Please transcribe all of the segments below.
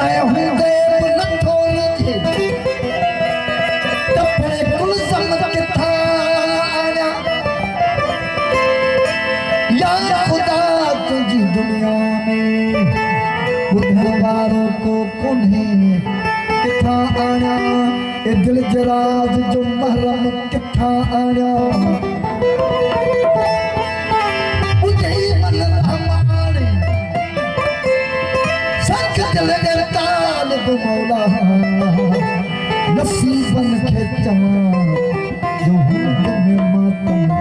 मैं हूँ देव नथोन जे तपड़े कुलसम किथा आया या खुदा तुझी दुनिया में बुधवारों को कुन्हें किथा आया ए दिल जराज जो महरम किथा आया मौला नसीबन के चवा जो में मातम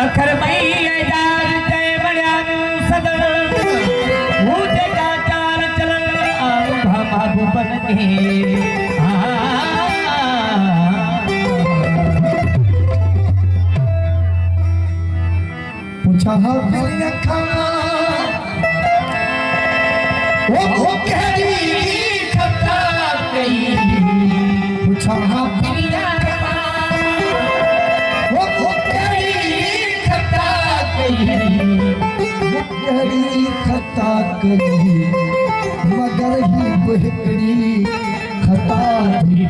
अखर मई एजाज जय बड़ियानु सदर मुझे का चाल चलन आलू बन पूछा मेरी खाना वो कहरी खता गई पूछा मेरी खाना वो कहरी खता गई कहरी खता गई मगर ही बहकड़ी खता भी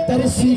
तरसी